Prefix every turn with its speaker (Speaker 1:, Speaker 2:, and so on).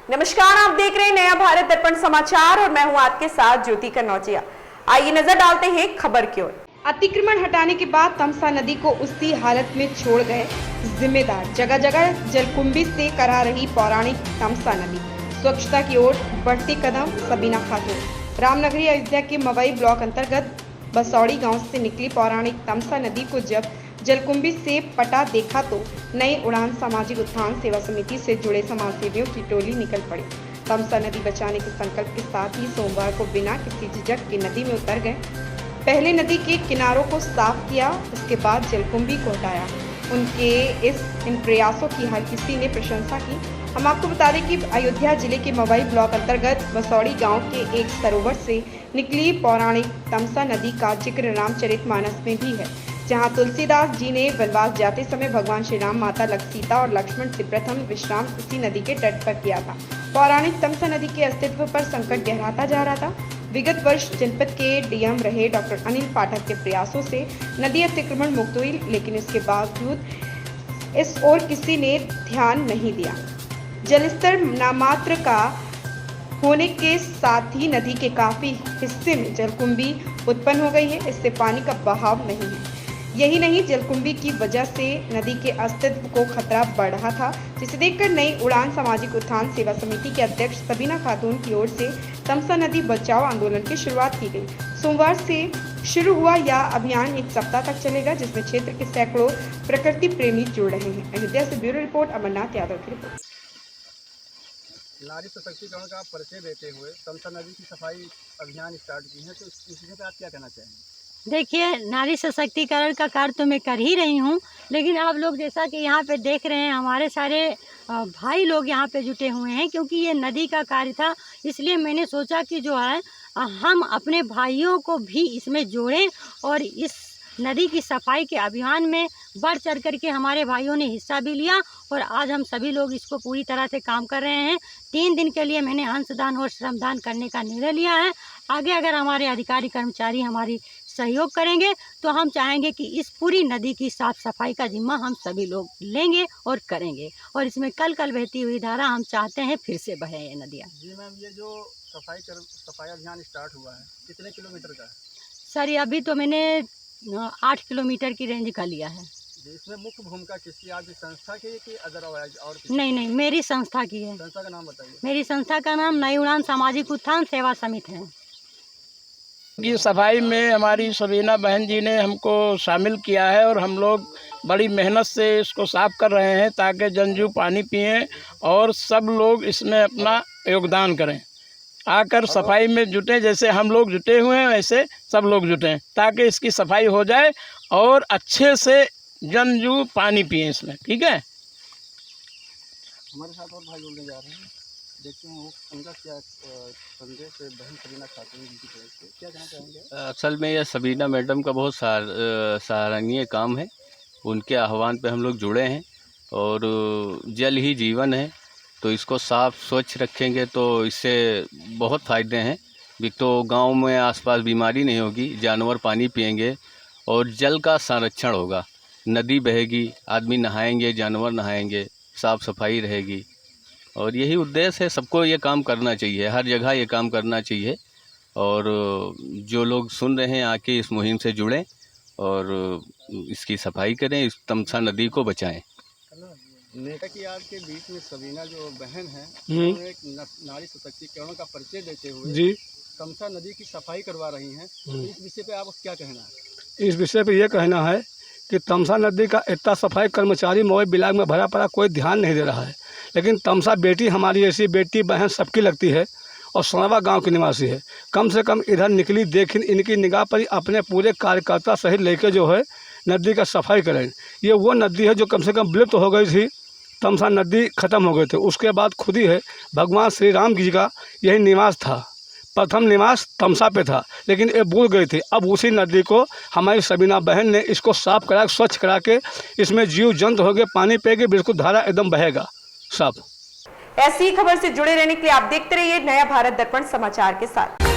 Speaker 1: नमस्कार, आप देख रहे हैं नया भारत दर्पण समाचार और मैं हूं आपके साथ ज्योति कन्नौजिया। आइए नजर डालते हैं खबर की ओर। अतिक्रमण हटाने के बाद तमसा नदी को उसी हालत में छोड़ गए जिम्मेदार। जगह जगह जलकुंभी से करा रही पौराणिक तमसा नदी। स्वच्छता की ओर बढ़ती कदम सबीना खातून। रामनगरी अयोध्या के मवई ब्लॉक अंतर्गत बसौड़ी गांव से निकली पौराणिक तमसा नदी को जब जलकुंभी से पटा देखा तो नई उड़ान सामाजिक उत्थान सेवा समिति से जुड़े समाजसेवियों की टोली निकल पड़ी। तमसा नदी बचाने के संकल्प के साथ ही सोमवार को बिना किसी झिझक के नदी में उतर गए। पहले नदी के किनारों को साफ किया, इसके बाद जलकुंभी को हटाया। उनके इन प्रयासों की हर किसी ने प्रशंसा की। हम आपको बता दें कि अयोध्या जिले के मवई ब्लॉक अंतर्गत बसौड़ी गांव के एक सरोवर से निकली पौराणिक तमसा नदी का जिक्र रामचरितमानस में भी है, जहां तुलसीदास जी ने वनवास जाते समय भगवान श्री राम, माता सीता और लक्ष्मण से प्रथम विश्राम इसी नदी के तट पर किया था। पौराणिक तमसा नदी के अस्तित्व पर संकट गहराता जा रहा था। विगत वर्ष जनपद के डीएम रहे डॉक्टर अनिल पाठक के प्रयासों से नदी अतिक्रमण मुक्त हुई, लेकिन इसके बावजूद इस ओर किसी ने ध्यान नहीं दिया। जलस्तर नामात्र का होने के साथ ही नदी के काफी हिस्से में जलकुंभी उत्पन्न हो गई है। इससे पानी का बहाव नहीं है। यही नहीं, जलकुंभी की वजह से नदी के अस्तित्व को खतरा बढ़ रहा था, जिसे देखकर नई उड़ान सामाजिक उत्थान सेवा समिति के अध्यक्ष सबीना खातून की ओर से तमसा नदी बचाओ आंदोलन की शुरुआत की गई। सोमवार से शुरू हुआ यह अभियान एक सप्ताह तक चलेगा, जिसमें क्षेत्र के सैकड़ों प्रकृति प्रेमी जुड़ रहे हैं। अयोध्या से ब्यूरो रिपोर्ट, अमरनाथ यादव की रिपोर्ट।
Speaker 2: नारी सशक्तिकरण का परिचय देते हुए तमसा नदी की सफाई अभियान स्टार्ट की है, तो इस विषय पे आप क्या कहना चाहेंगे?
Speaker 3: देखिए, नारी सशक्तिकरण का कार्य तो मैं कर ही रही हूँ, लेकिन आप लोग जैसा कि यहाँ पे देख रहे हैं, हमारे सारे भाई लोग यहाँ पे जुटे हुए हैं, क्योंकि ये नदी का कार्य था। इसलिए मैंने सोचा कि जो है हम अपने भाइयों को भी इसमें जोड़ें और इस नदी की सफाई के अभियान में बढ़ चढ़ करके हमारे भाइयों ने हिस्सा भी लिया और आज हम सभी लोग इसको पूरी तरह से काम कर रहे हैं। 3 दिन के लिए मैंने अंशदान और श्रमदान करने का निर्णय लिया है। आगे अगर हमारे अधिकारी कर्मचारी हमारी सहयोग करेंगे तो हम चाहेंगे कि इस पूरी नदी की साफ सफाई का जिम्मा हम सभी लोग लेंगे और करेंगे, और इसमें कल कल बहती हुई धारा हम चाहते हैं फिर से बहे ये नदियाँ।
Speaker 2: जी मैम, ये जो सफाई अभियान स्टार्ट हुआ है कितने किलोमीटर का है?
Speaker 3: सर, ये अभी तो मैंने 8 किलोमीटर की रेंज का लिया है।
Speaker 2: इसमें मुख्य भूमिका किसकी, आपकी संस्था की कि अदरवाइज और
Speaker 3: नहीं, मेरी संस्था की है।
Speaker 2: संस्था का नाम बताइए।
Speaker 3: मेरी संस्था का नाम नई उड़ान सामाजिक उत्थान सेवा समिति है।
Speaker 4: ये सफाई में हमारी सबीना बहन जी ने हमको शामिल किया है और हम लोग बड़ी मेहनत से इसको साफ कर रहे हैं ताकि जनजीव पानी पिएं और सब लोग इसमें अपना योगदान करें। आकर सफाई में जुटें, जैसे हम लोग जुटे हुए हैं वैसे सब लोग जुटें ताकि इसकी सफाई हो जाए और अच्छे से जनजीव पानी पिएं इसमें। ठीक है,
Speaker 2: हमारे साथ और भाई जुड़ने जा रहे हैं, देखते हैं वो उनका क्या संदेश है बहन सबीना खातून जी की तरफ से, क्या कहना चाहेंगे?
Speaker 5: असल में यह सबीना मैडम का बहुत सराहनीय काम है। उनके आह्वान पे हम लोग जुड़े हैं और जल ही जीवन है, तो इसको साफ स्वच्छ रखेंगे तो इससे बहुत फ़ायदे हैं। एक तो गांव में आसपास बीमारी नहीं होगी, जानवर पानी पिएंगे और जल का संरक्षण होगा। नदी बहेगी, आदमी नहाएंगे, जानवर नहाएंगे, साफ़ सफाई रहेगी और यही उद्देश्य है। सबको ये काम करना चाहिए, हर जगह ये काम करना चाहिए और जो लोग सुन रहे हैं आके इस मुहिम से जुड़ें और इसकी सफाई करें, इस तमसा नदी को बचाएं।
Speaker 2: नेता की याद के बीच में सबीना जो बहन है, उन्होंने एक नारी सशक्तिकरण का परिचय देते हुए जी तमसा नदी की सफाई करवा रही हैं, तो इस विषय पे आप क्या कहना है?
Speaker 6: इस विषय पे ये कहना है कि तमसा नदी का इतना सफाई कर्मचारी मवई ब्लॉक में भरा पड़ा कोई ध्यान नहीं दे रहा है, लेकिन तमसा बेटी हमारी ऐसी बेटी बहन सबकी लगती है और सोनवा गांव की निवासी है। कम से कम इधर निकली, देखी, इनकी निगाह पर अपने पूरे कार्यकर्ता सहित लेके जो है नदी का सफाई करें। ये वो नदी है जो कम से कम विलुप्त हो गई थी, तमसा नदी ख़त्म हो गए थे। उसके बाद खुद ही है भगवान श्री राम जी का यही निवास था, प्रथम निवास तमसा पे था, लेकिन ये भूल गई थी। अब उसी नदी को हमारी सबीना बहन ने इसको साफ करा, स्वच्छ करा के इसमें जीव जंतु हो गए, पानी पिएगी, बिल्कुल धारा एकदम बहेगा साफ।
Speaker 1: ऐसी खबर से जुड़े रहने के लिए आप देखते रहिए नया भारत दर्पण समाचार के साथ।